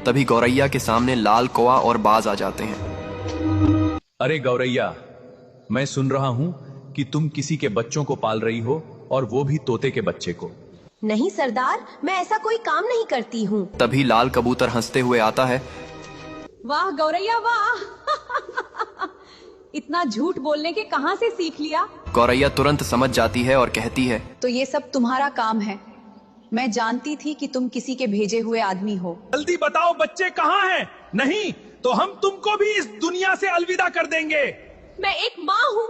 तभी गौरैया के सामने लाल कौआ और बाज आ जाते हैं। अरे गौरैया, मैं सुन रहा हूँ कि तुम किसी के बच्चों को पाल रही हो, और वो भी तोते के बच्चे को। नहीं सरदार, मैं ऐसा कोई काम नहीं करती हूँ। तभी लाल कबूतर हंसते हुए आता है। वाह गौरैया वाह इतना झूठ बोलने के कहाँ से सीख लिया? गौरैया तुरंत समझ जाती है और कहती है, तो ये सब तुम्हारा काम है। मैं जानती थी कि तुम किसी के भेजे हुए आदमी हो। जल्दी बताओ बच्चे कहाँ हैं? नहीं तो हम तुमको भी इस दुनिया से अलविदा कर देंगे। मैं एक माँ हूँ,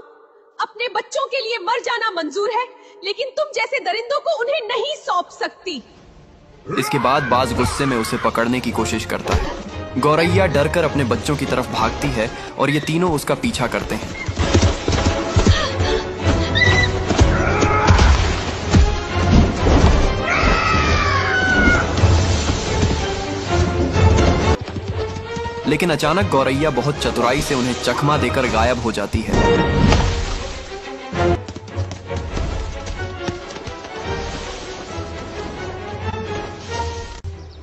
अपने बच्चों के लिए मर जाना मंजूर है, लेकिन तुम जैसे दरिंदों को उन्हें नहीं सौंप सकती। इसके बाद बाज गुस्से में उसे पकड़ने की कोशिश करता है। गौरैया डरकर अपने बच्चों की तरफ भागती है और ये तीनों उसका पीछा करते हैं। लेकिन अचानक गौरैया बहुत चतुराई से उन्हें चकमा देकर गायब हो जाती है।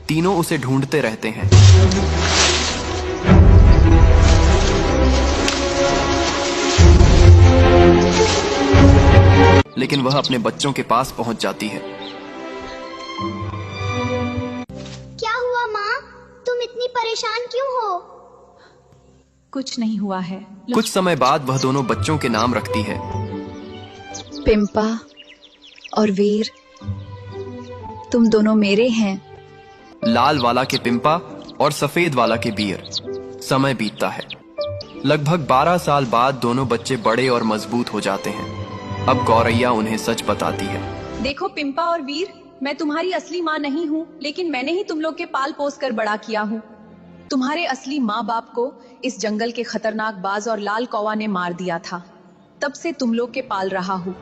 तीनों उसे ढूंढते रहते हैं। लेकिन वह अपने बच्चों के पास पहुंच जाती है। क्या हुआ माँ? तुम इतनी परेशान क्यों हो? कुछ नहीं हुआ है। कुछ समय बाद वह दोनों बच्चों के नाम रखती है। पिंपा और वीर, तुम दोनों मेरे हैं। लाल वाला के पिंपा और सफेद वाला के वीर। समय बीतता है। लगभग 12 साल बाद दोनों बच्चे बड़े और मजबूत हो जाते हैं। अब गौरैया उन्हें सच बताती है। देखो पिंपा और वीर, मैं तुम्हारी असली माँ नहीं हूँ, लेकिन मैंने ही तुम लोग के पाल पोस कर बड़ा किया हूँ। तुम्हारे असली माँ बाप को इस जंगल के खतरनाक बाज और लाल कौवा ने मार दिया था। तब से तुम लोग के पाल रहा हूँ।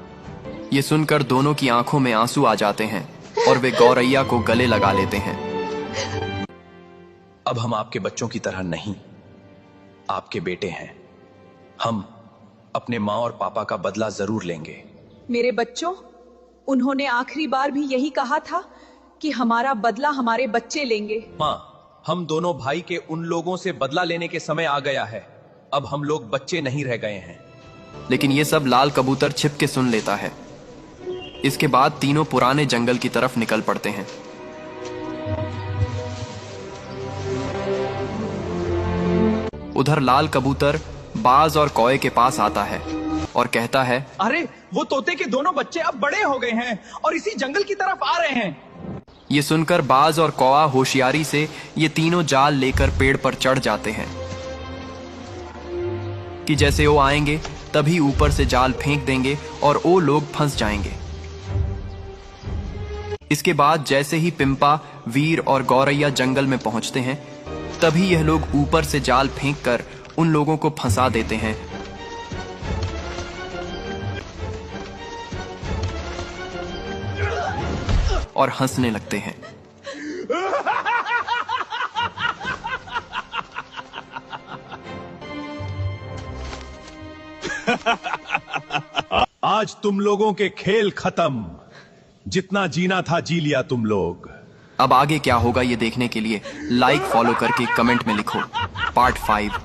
ये सुनकर दोनों की आंखों में आंसू आ जाते हैं और वे गौरैया को गले लगा लेते हैं। अब हम आपके बच्चों की तरह नहीं, आपके बेटे हैं। हम अपने माँ और पापा का बदला जरूर लेंगे। मेरे बच्चों, उन्होंने आखिरी बार भी यही कहा था कि हमारा बदला हमारे बच्चे लेंगे। माँ, हम दोनों भाई के उन लोगों से बदला लेने के समय आ गया है। अब हम लोग बच्चे नहीं रह गए हैं। लेकिन ये सब लाल कबूतर छिप के सुन लेता है। इसके बाद तीनों पुराने जंगल की तरफ निकल पड़ते हैं। उधर लाल कबूतर बाज और कौए के पास आता है और कहता है, अरे वो तोते के दोनों बच्चे अब बड़े हो गए हैं और इसी जंगल की तरफ आ रहे हैं। ये सुनकर बाज और कौआ होशियारी से ये तीनों जाल लेकर पेड़ पर चढ़ जाते हैं कि जैसे वो आएंगे तभी ऊपर से जाल फेंक देंगे और वो लोग फंस जाएंगे। इसके बाद जैसे ही पिंपा, वीर और गौरैया जंगल में पहुंचते हैं, तभी यह लोग ऊपर से जाल फेंककर उन लोगों को फंसा देते हैं। और हंसने लगते हैं। आज तुम लोगों के खेल खत्म। जितना जीना था जी लिया तुम लोग। अब आगे क्या होगा ये देखने के लिए लाइक फॉलो करके कमेंट में लिखो। पार्ट 5।